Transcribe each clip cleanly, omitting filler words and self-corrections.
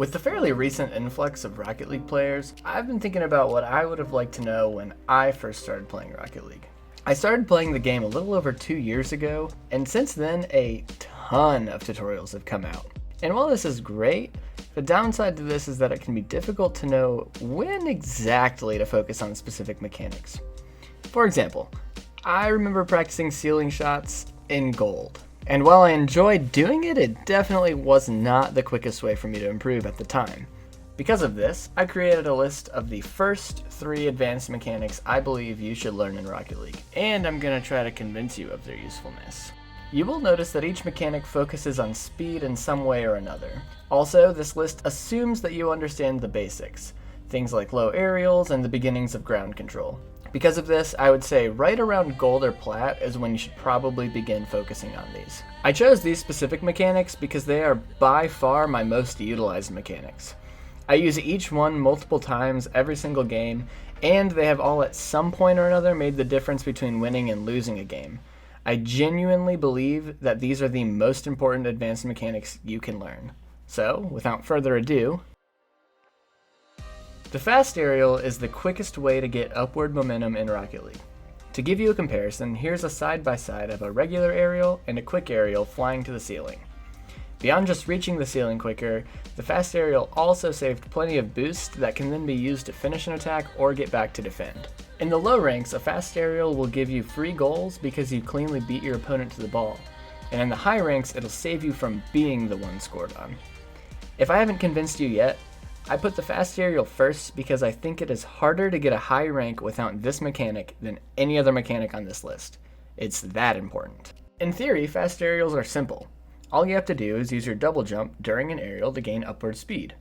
With the fairly recent influx of Rocket League players, I've been thinking about what I would have liked to know when I first started playing Rocket League. I started playing the game a little over 2 years ago, and since then a ton of tutorials have come out. And while this is great, the downside to this is that it can be difficult to know when exactly to focus on specific mechanics. For example, I remember practicing ceiling shots in gold. And while I enjoyed doing it, it definitely was not the quickest way for me to improve at the time. Because of this, I created a list of the first 3 advanced mechanics I believe you should learn in Rocket League, and I'm going to try to convince you of their usefulness. You will notice that each mechanic focuses on speed in some way or another. Also, this list assumes that you understand the basics, things like low aerials and the beginnings of ground control. Because of this, I would say right around gold or plat is when you should probably begin focusing on these. I chose these specific mechanics because they are by far my most utilized mechanics. I use each one multiple times every single game, and they have all at some point or another made the difference between winning and losing a game. I genuinely believe that these are the most important advanced mechanics you can learn. So, without further ado, the fast aerial is the quickest way to get upward momentum in Rocket League. To give you a comparison, here's a side-by-side of a regular aerial and a quick aerial flying to the ceiling. Beyond just reaching the ceiling quicker, the fast aerial also saved plenty of boost that can then be used to finish an attack or get back to defend. In the low ranks, a fast aerial will give you free goals because you cleanly beat your opponent to the ball, and in the high ranks, it'll save you from being the one scored on. If I haven't convinced you yet, I put the fast aerial first because I think it is harder to get a high rank without this mechanic than any other mechanic on this list. It's that important. In theory, fast aerials are simple. All you have to do is use your double jump during an aerial to gain upward speed.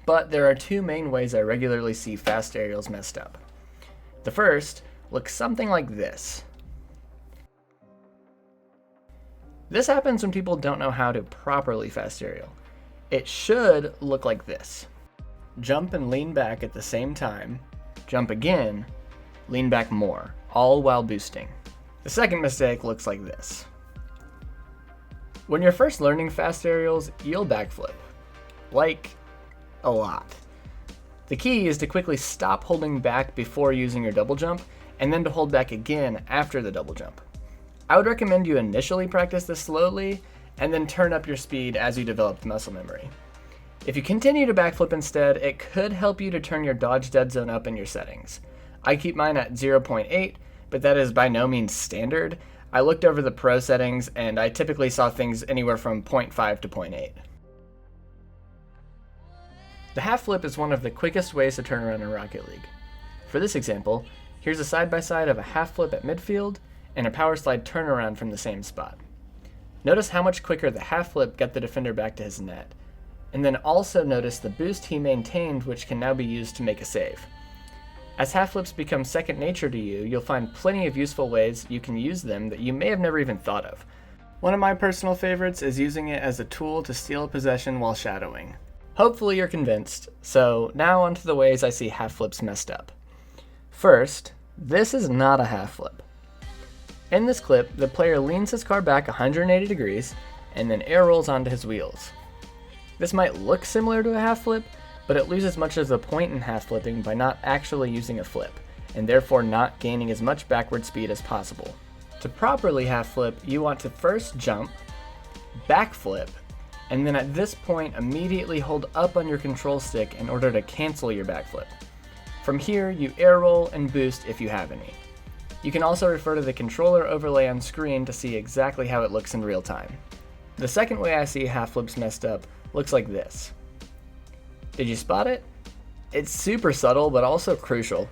But there are 2 main ways I regularly see fast aerials messed up. The first looks something like this. This happens when people don't know how to properly fast aerial. It should look like this. Jump and lean back at the same time, jump again, lean back more, all while boosting. The second mistake looks like this. When you're first learning fast aerials, you'll backflip. Like, a lot. The key is to quickly stop holding back before using your double jump, and then to hold back again after the double jump. I would recommend you initially practice this slowly, and then turn up your speed as you develop muscle memory. If you continue to backflip instead, it could help you to turn your dodge dead zone up in your settings. I keep mine at 0.8, but that is by no means standard. I looked over the pro settings, and I typically saw things anywhere from 0.5 to 0.8. The half-flip is one of the quickest ways to turn around in Rocket League. For this example, here's a side-by-side of a half-flip at midfield and a powerslide turnaround from the same spot. Notice how much quicker the half-flip got the defender back to his net. And then also notice the boost he maintained, which can now be used to make a save. As half-flips become second nature to you, you'll find plenty of useful ways you can use them that you may have never even thought of. One of my personal favorites is using it as a tool to steal possession while shadowing. Hopefully you're convinced, so now onto the ways I see half-flips messed up. First, this is not a half-flip. In this clip, the player leans his car back 180 degrees and then air rolls onto his wheels. This might look similar to a half flip, but it loses much of the point in half flipping by not actually using a flip, and therefore not gaining as much backward speed as possible. To properly half flip, you want to first jump, back flip, and then at this point immediately hold up on your control stick in order to cancel your backflip. From here, you air roll and boost if you have any. You can also refer to the controller overlay on screen to see exactly how it looks in real time. The second way I see half flips messed up looks like this. Did you spot it? It's super subtle, but also crucial.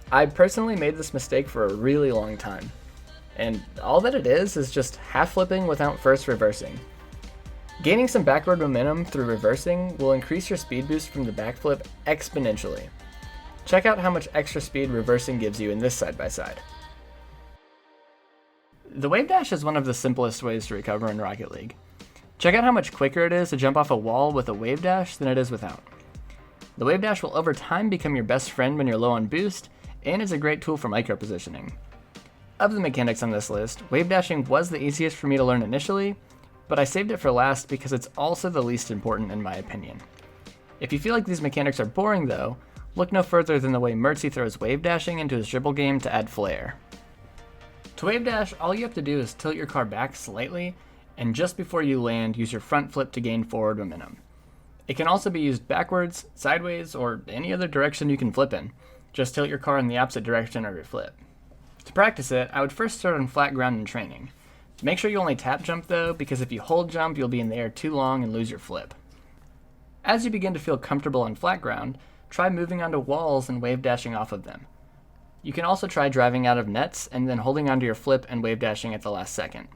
I personally made this mistake for a really long time. And all that it is just half flipping without first reversing. Gaining some backward momentum through reversing will increase your speed boost from the backflip exponentially. Check out how much extra speed reversing gives you in this side-by-side. The Wavedash is one of the simplest ways to recover in Rocket League. Check out how much quicker it is to jump off a wall with a Wavedash than it is without. The Wavedash will over time become your best friend when you're low on boost, and is a great tool for micro-positioning. Of the mechanics on this list, Wavedashing was the easiest for me to learn initially, but I saved it for last because it's also the least important in my opinion. If you feel like these mechanics are boring though, look no further than the way Mertzy throws wave dashing into his dribble game to add flair. To wave dash, all you have to do is tilt your car back slightly, and just before you land, use your front flip to gain forward momentum. It can also be used backwards, sideways, or any other direction you can flip in. Just tilt your car in the opposite direction of your flip. To practice it, I would first start on flat ground in training. Make sure you only tap jump though, because if you hold jump, you'll be in the air too long and lose your flip. As you begin to feel comfortable on flat ground, try moving onto walls and wave dashing off of them. You can also try driving out of nets and then holding onto your flip and wave dashing at the last second.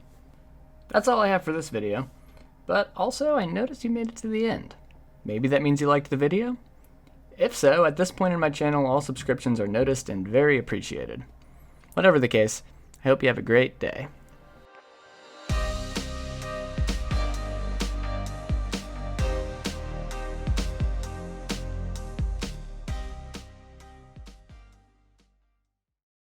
That's all I have for this video, but also I noticed you made it to the end. Maybe that means you liked the video? If so, at this point in my channel, all subscriptions are noticed and very appreciated. Whatever the case, I hope you have a great day.